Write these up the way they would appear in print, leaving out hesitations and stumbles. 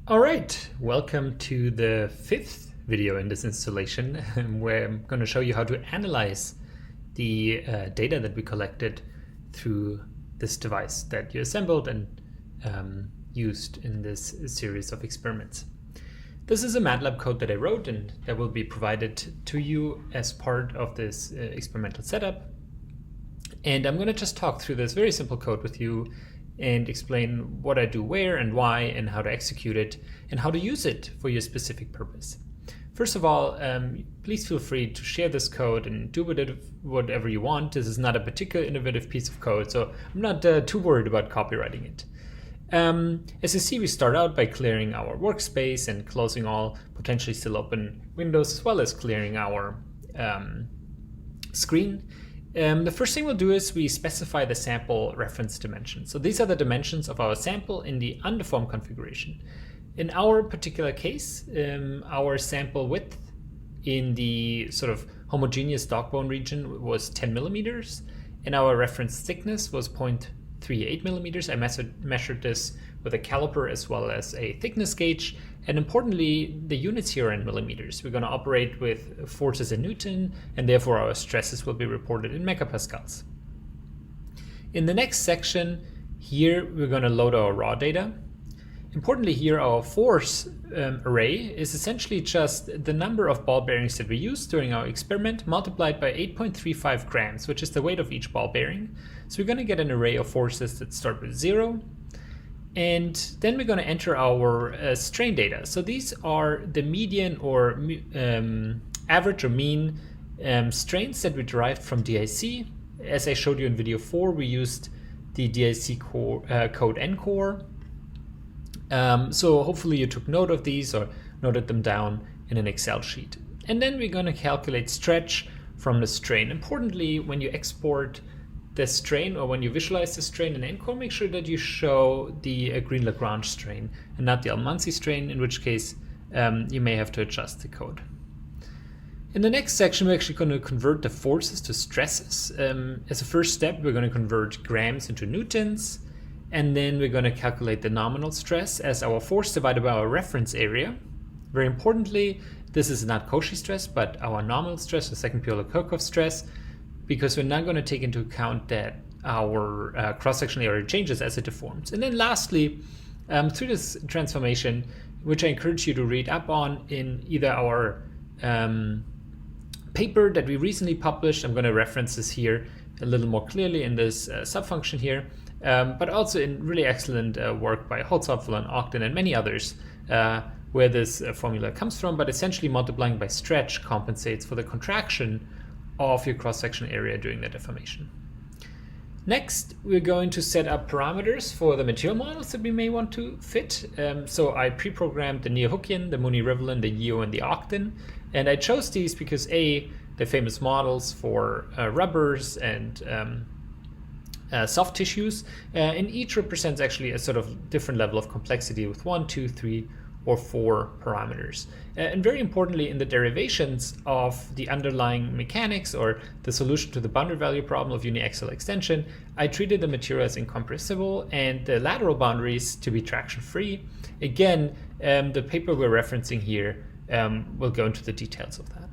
All right, welcome to the fifth video in this installation where I'm going to show you how to analyze the data that we collected through this device that you assembled and used in this series of experiments. This is a MATLAB code that I wrote and that will be provided to you as part of this experimental setup. And I'm going to just talk through this very simple code with you and explain what I do where and why and how to execute it and how to use it for your specific purpose. First of all, please feel free to share this code and do with it whatever you want. This is not a particularly innovative piece of code, so I'm not too worried about copywriting it. As you see, we start out by clearing our workspace and closing all potentially still open windows, as well as clearing our screen. The first thing we'll do is we specify the sample reference dimension. So these are the dimensions of our sample in the undeformed configuration. In our particular case, our sample width in the sort of homogeneous dog bone region was 10 millimeters, and our reference thickness was 0.38 millimeters. I measured this with a caliper as well as a thickness gauge. And importantly, the units here are in millimeters. We're going to operate with forces in Newton, and therefore our stresses will be reported in megapascals. In the next section, here we're going to load our raw data. Importantly here, our force array is essentially just the number of ball bearings that we used during our experiment multiplied by 8.35 grams, which is the weight of each ball bearing. So we're going to get an array of forces that start with 0. And then we're going to enter our strain data. So these are the median or average or mean strains that we derived from DIC. As I showed you in video 4, we used the DIC code NCore. So hopefully you took note of these or noted them down in an Excel sheet. And then we're going to calculate stretch from the strain. Importantly, when you export the strain or when you visualize the strain in NCore, make sure that you show the Green-Lagrange strain and not the Almansi strain, in which case you may have to adjust the code. In the next section, we're actually going to convert the forces to stresses. As a first step, we're going to convert grams into newtons, and then we're going to calculate the nominal stress as our force divided by our reference area. Very importantly, this is not Cauchy stress, but our nominal stress, the second Piola-Kirchhoff stress, because we're not going to take into account that our cross-sectional area changes as it deforms. And then lastly, through this transformation, which I encourage you to read up on in either our paper that we recently published, I'm going to reference this here a little more clearly in this subfunction here, but also in really excellent work by Holzapfel and Ogden and many others, where this formula comes from, but essentially multiplying by stretch compensates for the contraction of your cross-section area during the deformation. Next, we're going to set up parameters for the material models that we may want to fit. So I pre-programmed the Neo-Hookean, the Mooney-Rivlin, the Yeo, and the Ogden. And I chose these because A, they're famous models for rubbers and soft tissues, and each represents actually a sort of different level of complexity with 1, 2, 3, or 4 parameters. And very importantly, in the derivations of the underlying mechanics or the solution to the boundary value problem of uniaxial extension, I treated the material as incompressible and the lateral boundaries to be traction-free. Again, the paper we're referencing here will go into the details of that.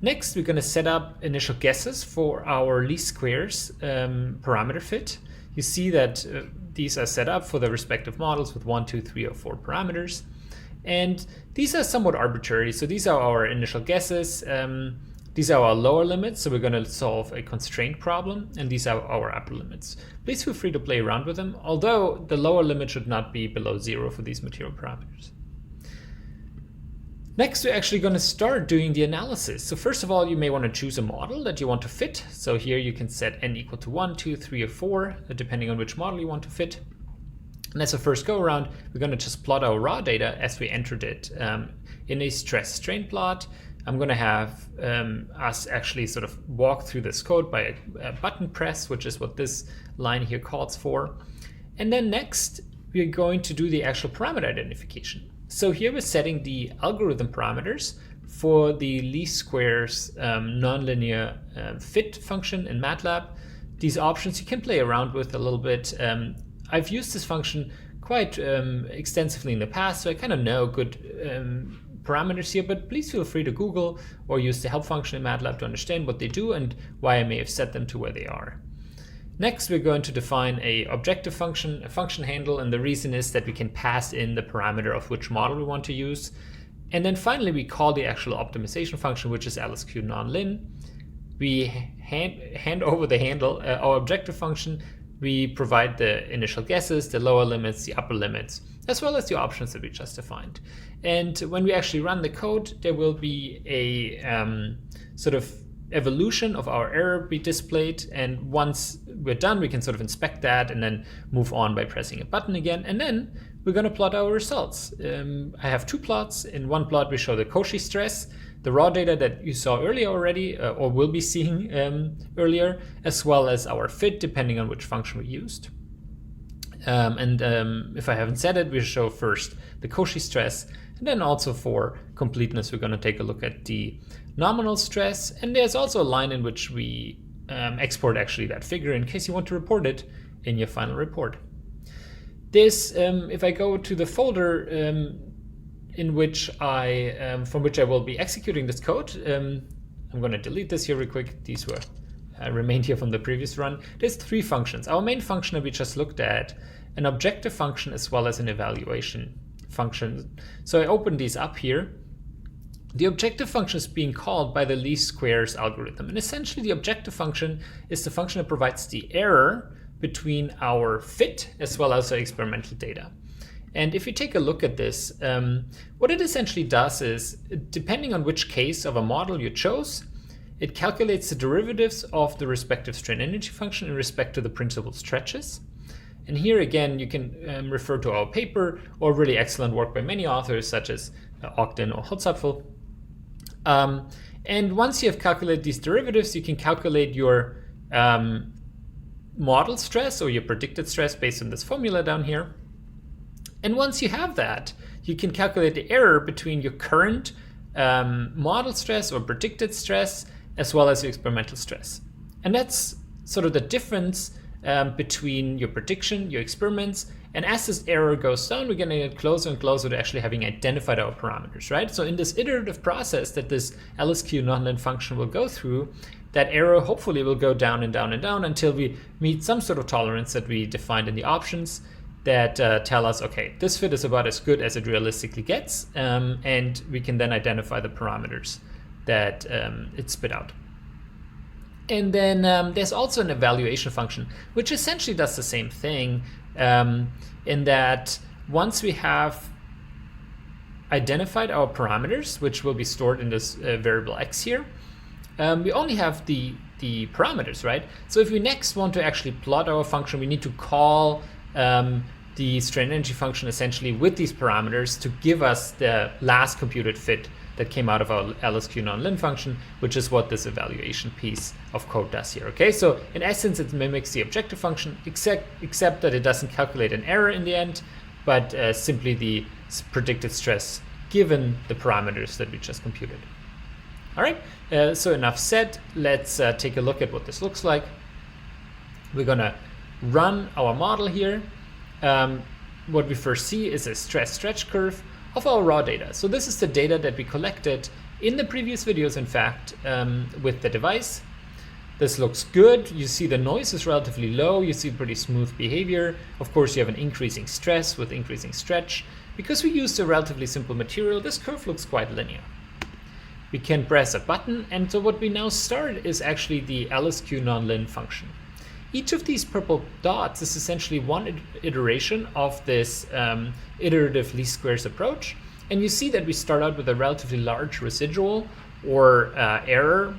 Next, we're going to set up initial guesses for our least squares parameter fit. You see that these are set up for the respective models with 1, 2, 3, or 4 parameters. And these are somewhat arbitrary. So these are our initial guesses. These are our lower limits. So we're going to solve a constraint problem. And these are our upper limits. Please feel free to play around with them, although the lower limit should not be below 0 for these material parameters. Next, we're actually going to start doing the analysis. So first of all, you may want to choose a model that you want to fit. So here you can set n equal to 1, 2, 3, or 4, depending on which model you want to fit. And as a first go around, we're going to just plot our raw data as we entered it in a stress strain plot. I'm going to have us actually sort of walk through this code by a button press, which is what this line here calls for. And then next, we're going to do the actual parameter identification. So here we're setting the algorithm parameters for the least squares nonlinear fit function in MATLAB. These options you can play around with a little bit. I've used this function quite extensively in the past, so I kind of know good parameters here, but please feel free to Google or use the help function in MATLAB to understand what they do and why I may have set them to where they are. Next, we're going to define a objective function, a function handle, and the reason is that we can pass in the parameter of which model we want to use. And then finally, we call the actual optimization function, which is LSQ non-lin. We hand over the handle, our objective function. We provide the initial guesses, the lower limits, the upper limits, as well as the options that we just defined. And when we actually run the code, there will be a sort of evolution of our error be displayed. And once we're done, we can sort of inspect that and then move on by pressing a button again. And then we're going to plot our results. I have two plots. In one plot, we show the Cauchy stress, the raw data that you saw earlier already, or will be seeing earlier, as well as our fit, depending on which function we used. If I haven't said it, we show first the Cauchy stress, and then also for completeness, we're going to take a look at the nominal stress. And there's also a line in which we export actually that figure in case you want to report it in your final report. This, if I go to the folder in which from which I will be executing this code, I'm going to delete this here real quick. These were remained here from the previous run. There's three functions. Our main function that we just looked at, an objective function as well as an evaluation function. So I open these up here. The objective function is being called by the least squares algorithm. And essentially the objective function is the function that provides the error between our fit as well as our experimental data. And if you take a look at this, what it essentially does is, depending on which case of a model you chose, it calculates the derivatives of the respective strain energy function in respect to the principal stretches. And here again, you can refer to our paper or really excellent work by many authors such as Ogden or Holzapfel. And once you have calculated these derivatives, you can calculate your model stress or your predicted stress based on this formula down here. And once you have that, you can calculate the error between your current model stress or predicted stress as well as your experimental stress. And that's sort of the difference between your prediction, your experiments, and as this error goes down, we're going to get closer and closer to actually having identified our parameters, right? So in this iterative process that this LSQ non-lin function will go through, that error hopefully will go down and down and down until we meet some sort of tolerance that we defined in the options that tell us, okay, this fit is about as good as it realistically gets, and we can then identify the parameters that it spit out. And then there's also an evaluation function, which essentially does the same thing in that once we have identified our parameters, which will be stored in this variable x here, we only have the parameters, right? So if we next want to actually plot our function, we need to call the strain energy function essentially with these parameters to give us the last computed fit that came out of our LSQ non-lin function, which is what this evaluation piece of code does here. Okay, so in essence, it mimics the objective function, except that it doesn't calculate an error in the end, but simply the predicted stress given the parameters that we just computed. All right, so enough said. Let's take a look at what this looks like. We're gonna run our model here. What we first see is a stress stretch curve of our raw data. So this is the data that we collected in the previous videos, in fact, with the device. This looks good. You see the noise is relatively low. You see pretty smooth behavior. Of course, you have an increasing stress with increasing stretch. Because we used a relatively simple material, this curve looks quite linear. We can press a button, and so what we now start is actually the LSQ non-lin function. Each of these purple dots is essentially one iteration of this iterative least squares approach. And you see that we start out with a relatively large residual or error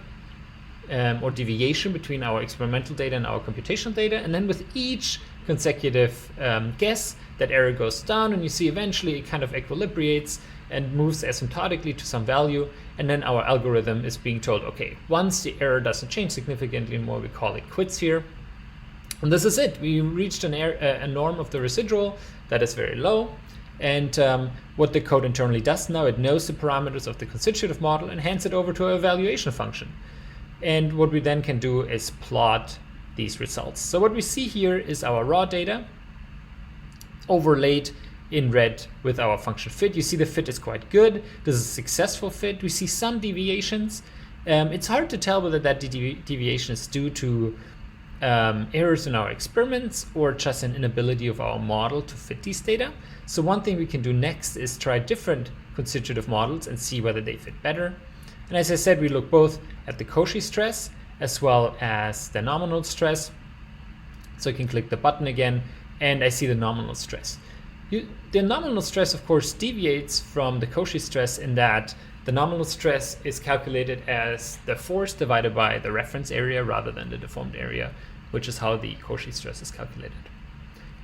or deviation between our experimental data and our computational data. And then with each consecutive guess, that error goes down, and you see eventually it kind of equilibrates and moves asymptotically to some value. And then our algorithm is being told, okay, once the error doesn't change significantly anymore, we call it quits here. And this is it. We reached a norm of the residual that is very low. And what the code internally does now, it knows the parameters of the constitutive model and hands it over to our evaluation function. And what we then can do is plot these results. So what we see here is our raw data. overlaid in red with our function fit. You see the fit is quite good. This is a successful fit. We see some deviations. It's hard to tell whether that deviation is due to errors in our experiments or just an inability of our model to fit these data. So one thing we can do next is try different constitutive models and see whether they fit better. And as I said, we look both at the Cauchy stress as well as the nominal stress. So I can click the button again and I see the nominal stress. The nominal stress, of course, deviates from the Cauchy stress in that the nominal stress is calculated as the force divided by the reference area rather than the deformed area, which is how the Cauchy stress is calculated.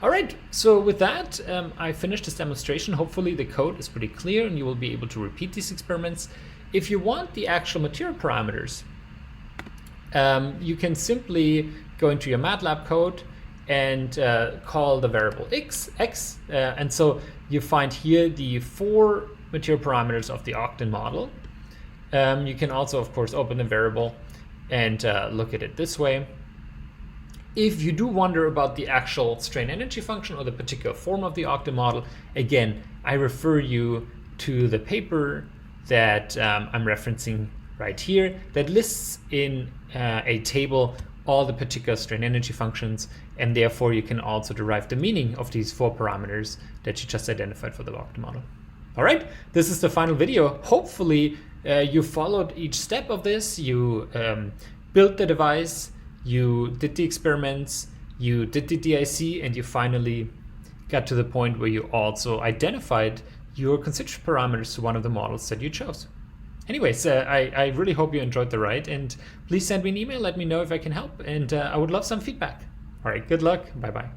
All right, so with that, I finished this demonstration. Hopefully the code is pretty clear and you will be able to repeat these experiments. If you want the actual material parameters, you can simply go into your MATLAB code and call the variable x, and so you find here the 4 material parameters of the Ogden model. You can also, of course, open the variable and look at it this way. If you do wonder about the actual strain energy function or the particular form of the Ogden model, again, I refer you to the paper that I'm referencing right here that lists in a table all the particular strain energy functions, and therefore you can also derive the meaning of these 4 parameters that you just identified for the Ogden model. All right, this is the final video. Hopefully you followed each step of this. You built the device, you did the experiments, you did the DIC, and you finally got to the point where you also identified your constitutive parameters to one of the models that you chose. Anyways, I really hope you enjoyed the ride, and please send me an email, let me know if I can help, and I would love some feedback. All right, good luck, bye-bye.